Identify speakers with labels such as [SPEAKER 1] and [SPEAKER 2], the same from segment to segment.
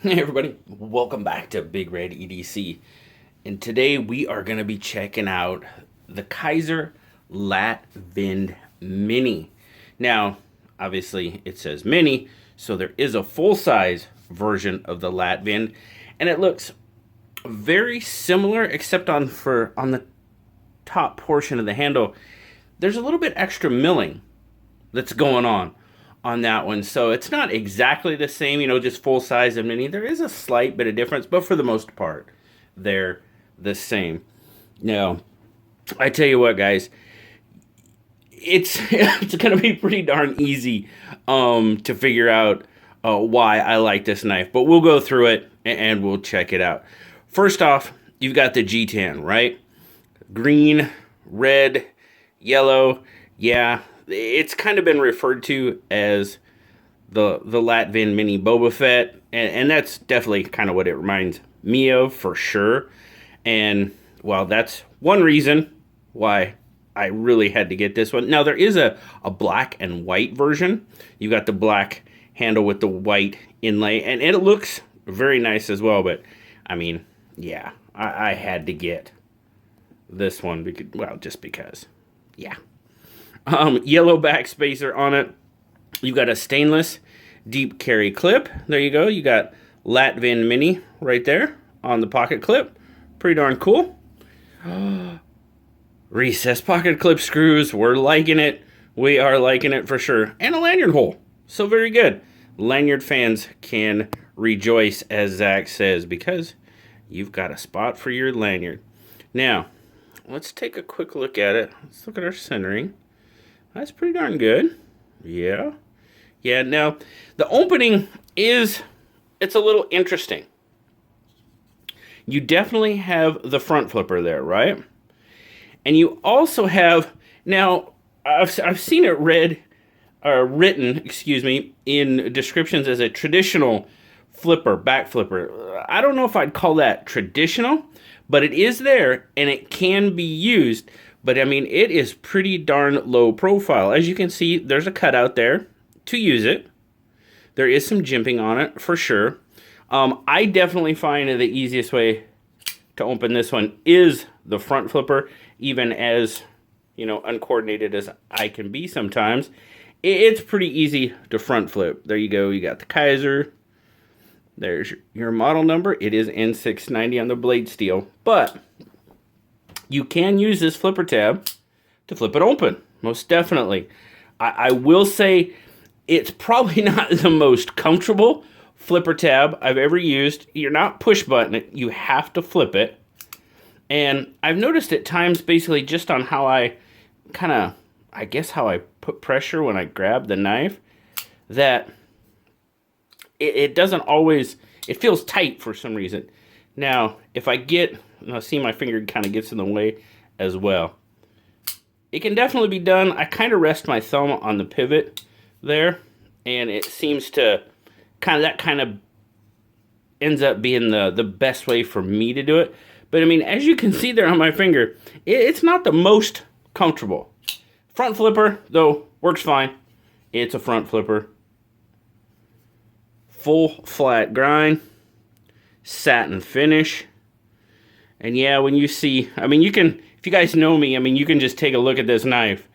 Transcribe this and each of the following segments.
[SPEAKER 1] Hey everybody, welcome back to BigRedEDC. And today we are going to be checking out the Kizer Latt Vind Mini. Now, obviously it says mini, so there is a full-size version of the Latt Vind, and it looks very similar except on the top portion of the handle. There's a little bit extra milling that's going on that one. So it's not exactly the same, just full size and mini. There is a slight bit of difference, but for the most part, they're the same. Now, I tell you what, guys, it's it's going to be pretty darn easy to figure out why I like this knife. But we'll go through it and we'll check it out. First off, you've got the G10, right? Green, red, yellow. Yeah, it's kind of been referred to as the Latt Vind Mini Boba Fett, and that's definitely kind of what it reminds me of for sure. And well, that's one reason why I really had to get this one. Now there is a black and white version. You got the black handle with the white inlay, and it looks very nice as well. But I mean, yeah, I had to get this one because, well, just because, yeah. Yellow back spacer on it. You got a stainless deep carry clip. There you go. You got Latt Vind Mini right there on the pocket clip. Pretty darn cool. Recessed pocket clip screws. We're liking it. We are liking it for sure. And a lanyard hole. So very good. Lanyard fans can rejoice, as Zach says, because you've got a spot for your lanyard. Now, let's take a quick look at it. Let's look at our centering. That's pretty darn good. Yeah. Yeah, now, the opening it's a little interesting. You definitely have the front flipper there, right? And you also have, now, I've seen it written, in descriptions as a traditional flipper, back flipper. I don't know if I'd call that traditional, but it is there, and it can be used. But, I mean, it is pretty darn low profile. As you can see, there's a cutout there to use it. There is some jimping on it, for sure. I definitely find the easiest way to open this one is the front flipper, even as, uncoordinated as I can be sometimes. It's pretty easy to front flip. There you go. You got the Kizer. There's your model number. It is N690 on the blade steel. But you can use this flipper tab to flip it open, most definitely. I will say it's probably not the most comfortable flipper tab I've ever used. You're not push button it, you have to flip it. And I've noticed at times, basically just on how I how I put pressure when I grab the knife, that it doesn't always, it feels tight for some reason. Now, if I see my finger kind of gets in the way as well. It can definitely be done. I kind of rest my thumb on the pivot there, and it seems to kind of ends up being the best way for me to do it. But I mean, as you can see there on my finger, it's not the most comfortable. Front flipper, though, works fine. It's a front flipper. Full flat grind. Satin finish. And yeah, when you see, I mean, you can, if you guys know me, I mean, you can just take a look at this knife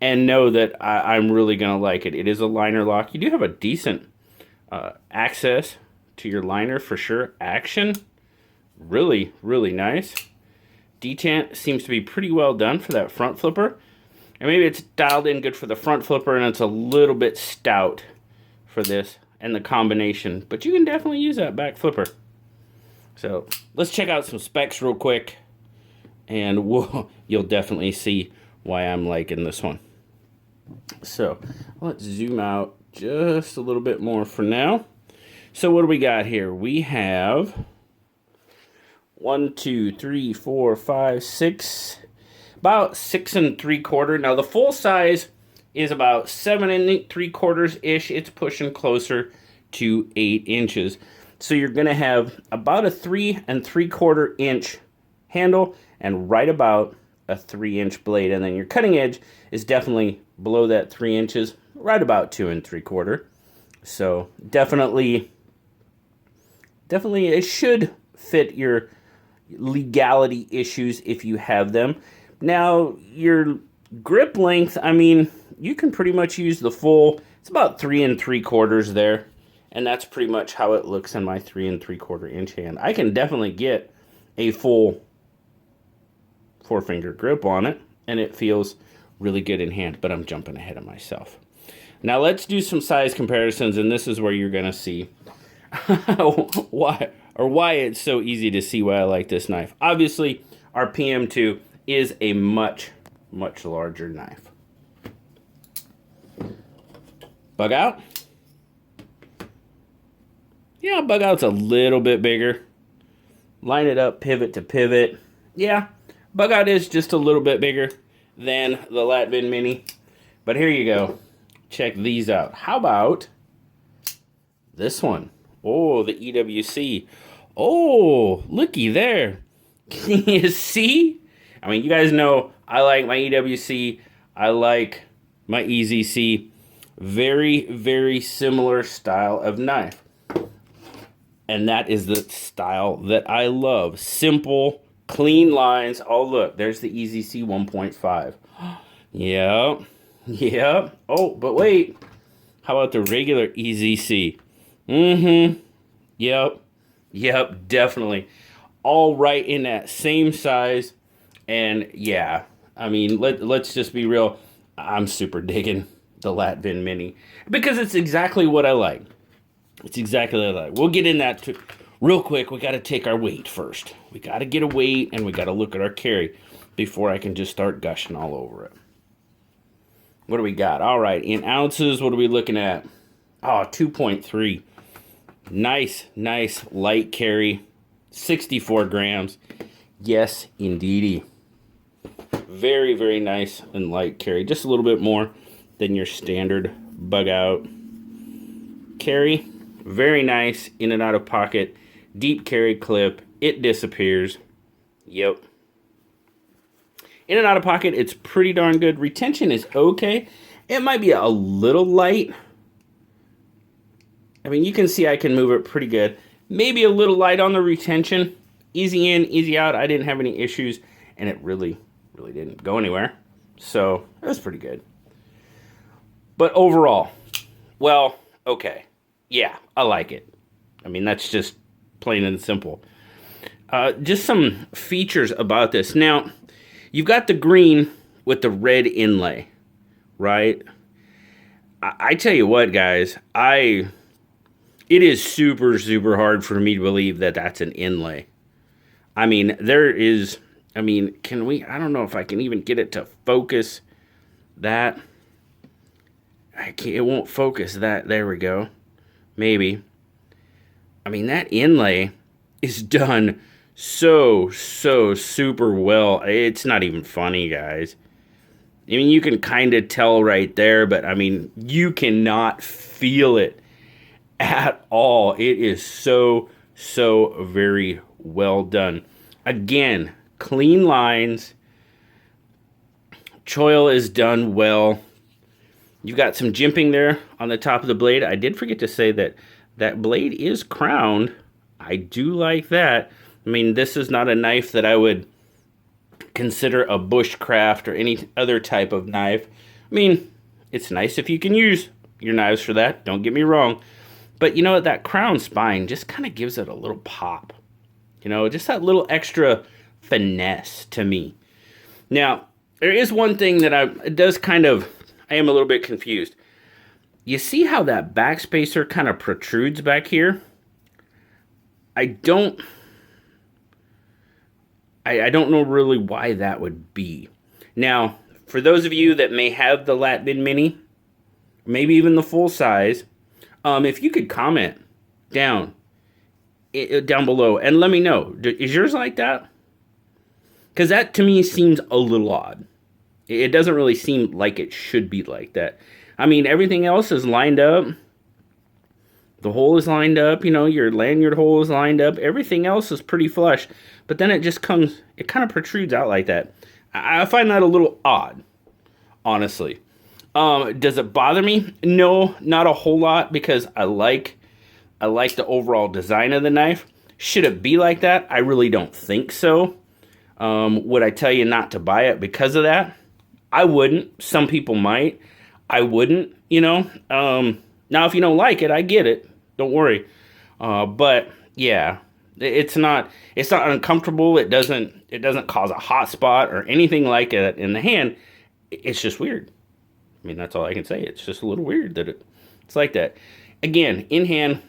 [SPEAKER 1] and know that I'm really going to like it. It is a liner lock. You do have a decent access to your liner for sure. Action, really, really nice. Detent seems to be pretty well done for that front flipper. And maybe it's dialed in good for the front flipper and it's a little bit stout for this and the combination. But you can definitely use that back flipper. So let's check out some specs real quick, and you'll definitely see why I'm liking this one. So let's zoom out just a little bit more for now. So what do we got here? We have 1, 2, 3, 4, 5, 6, about 6 3/4. Now the full size is about 7 3/4 ish. It's pushing closer to 8 inches. So you're going to have about a 3 3/4 inch handle and right about a 3-inch blade. And then your cutting edge is definitely below that 3 inches, right about 2 3/4. So definitely definitely it should fit your legality issues if you have them. Now, your grip length, I mean, you can pretty much use the full, it's about 3 3/4 there. And that's pretty much how it looks in my 3 3/4 inch hand. I can definitely get a full 4-finger grip on it, and it feels really good in hand, but I'm jumping ahead of myself. Now let's do some size comparisons, and this is where you're gonna see why it's so easy to see why I like this knife. Obviously, our PM2 is a much larger knife. Bug out. Yeah, bug out's a little bit bigger. Line it up pivot to pivot. Yeah, bug out is just a little bit bigger than the Latt Vind Mini. But here you go. Check these out. How about this one? Oh, the EWC. Oh, looky there. Can you see? I mean, you guys know I like my EWC. I like my EZC. Very similar style of knife. And that is the style that I love. Simple, clean lines. Oh, look, there's the EZC 1.5. Yep. Oh, but wait. How about the regular EZC? Yep, definitely. All right in that same size. And yeah, I mean, let's just be real. I'm super digging the Latt Vind Mini because it's exactly what I like. It's exactly what I like. We'll get in that too. Real quick. We got to take our weight first. We got to get a weight, and we got to look at our carry before I can just start gushing all over it. What do we got? All right, in ounces, what are we looking at? Oh, 2.3. Nice light carry. 64 grams. Yes, indeedy. Very nice and light carry. Just a little bit more than your standard bug out carry. Very nice in and out of pocket. Deep carry clip. It disappears. Yep. In and out of pocket, it's pretty darn good. Retention is okay. It might be a little light. I mean, you can see I can move it pretty good. Maybe a little light on the retention. Easy in, easy out. I didn't have any issues, and it really didn't go anywhere. So, it was pretty good. But overall, well, okay. Yeah, I like it. I mean, that's just plain and simple. Just some features about this. Now, you've got the green with the red inlay, right? I tell you what, guys, it is super hard for me to believe that that's an inlay. I mean, I don't know if I can even get it to focus that. It won't focus that. There we go. Maybe. I mean, that inlay is done so super well. It's not even funny, guys. I mean, you can kind of tell right there, but I mean, you cannot feel it at all. It is so very well done. Again, clean lines. Choil is done well. You've got some jimping there on the top of the blade. I did forget to say that blade is crowned. I do like that. I mean, this is not a knife that I would consider a bushcraft or any other type of knife. I mean, it's nice if you can use your knives for that. Don't get me wrong. But you know what? That crown spine just kind of gives it a little pop. You know, just that little extra finesse to me. Now, there is one thing that I am a little bit confused. You see how that backspacer kind of protrudes back here? I don't know really why that would be. Now, for those of you that may have the Latt Vind Mini, maybe even the full size, if you could comment down below and let me know, is yours like that? Because that to me seems a little odd. It doesn't really seem like it should be like that. I mean, everything else is lined up. The hole is lined up, you know, your lanyard hole is lined up. Everything else is pretty flush. But then it just kind of protrudes out like that. I find that a little odd, honestly. Does it bother me? No, not a whole lot, because I like I like the overall design of the knife. Should it be like that? I really don't think so. Would I tell you not to buy it because of that? I wouldn't. Some people might. I wouldn't, you know. Now, if you don't like it, I get it. Don't worry. But yeah, it's not uncomfortable. It doesn't cause a hot spot or anything like that in the hand. It's just weird. I mean, that's all I can say. It's just a little weird that it's like that. Again, in hand,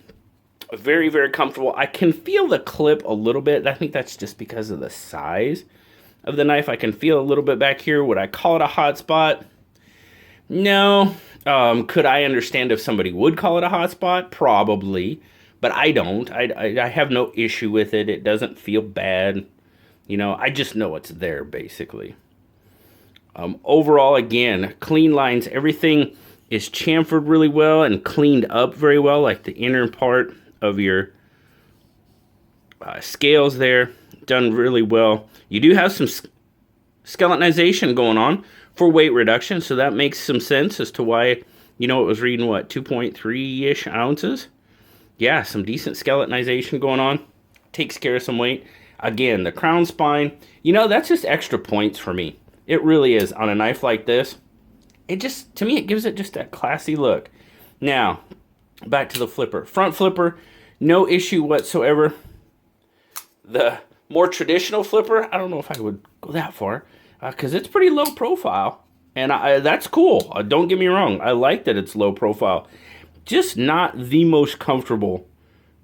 [SPEAKER 1] very, very comfortable. I can feel the clip a little bit. I think that's just because of the size of the knife. I can feel a little bit back here. Would I call it a hot spot? No. Could I understand if somebody would call it a hot spot? Probably. But I don't. I have no issue with it. It doesn't feel bad. You know, I just know it's there, basically. Overall, again, clean lines. Everything is chamfered really well and cleaned up very well, like the inner part of your scales there, done really well. You do have some skeletonization going on for weight reduction, so that makes some sense as to why, you know, it was reading, what, 2.3-ish ounces? Yeah, some decent skeletonization going on. Takes care of some weight. Again, the crown spine, you know, that's just extra points for me. It really is. On a knife like this, it just, to me, it gives it just that classy look. Now, back to the flipper. Front flipper, no issue whatsoever. The more traditional flipper, I don't know if I would go that far, because it's pretty low profile. And that's cool. Don't get me wrong. I like that it's low profile. Just not the most comfortable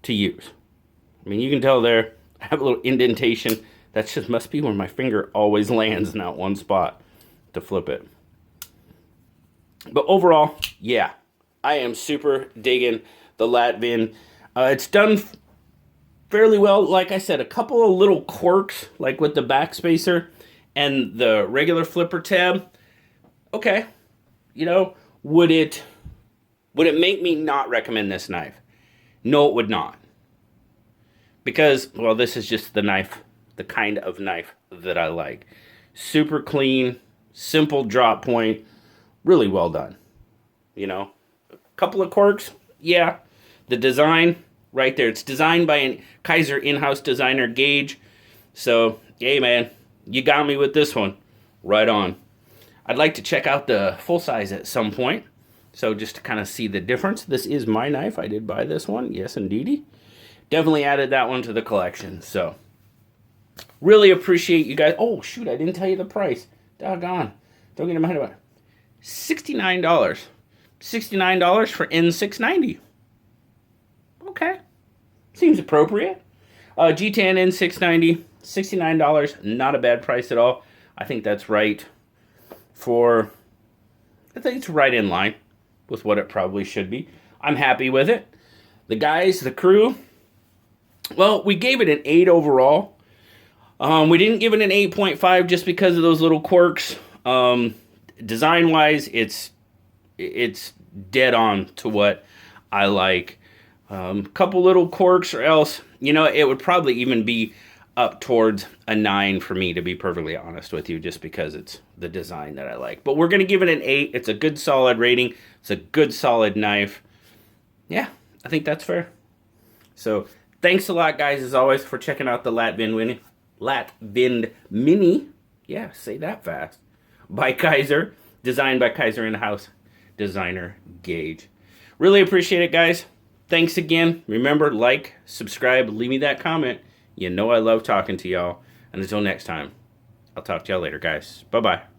[SPEAKER 1] to use. I mean, you can tell there, I have a little indentation. That just must be where my finger always lands in that one spot to flip it. But overall, yeah, I am super digging the Latt Vind. It's done fairly well. Like I said, a couple of little quirks, like with the back spacer and the regular flipper tab. Okay, you know, would it make me not recommend this knife? No, it would not. Because, well, this is just the knife, the kind of knife that I like. Super clean, simple drop point, really well done. You know, a couple of quirks, yeah. The design, right there, it's designed by a Kizer in-house designer, Gage. So, hey man, you got me with this one. Right on. I'd like to check out the full size at some point. So just to kind of see the difference. This is my knife. I did buy this one. Yes, indeedy. Definitely added that one to the collection. So, really appreciate you guys. Oh, shoot, I didn't tell you the price. Doggone. Don't get in my head about it. $69. $69 for N690. Okay. Seems appropriate. G10 N690, $69. Not a bad price at all. I think that's right for... I think it's right in line with what it probably should be. I'm happy with it. The guys, the crew, well, we gave it an 8 overall. We didn't give it an 8.5 just because of those little quirks. Design-wise, it's dead on to what I like. Couple little quirks or else, you know, it would probably even be up towards a 9 for me, to be perfectly honest with you, just because it's the design that I like. But we're going to give it an 8. It's a good solid rating. It's a good solid knife. Yeah, I think that's fair. So, thanks a lot, guys, as always, for checking out the Latt Vind Mini. Yeah, say that fast. By Kizer. Designed by Kizer in-house designer Gage. Really appreciate it, guys. Thanks again. Remember, like, subscribe, leave me that comment. You know I love talking to y'all. And until next time, I'll talk to y'all later, guys. Bye-bye.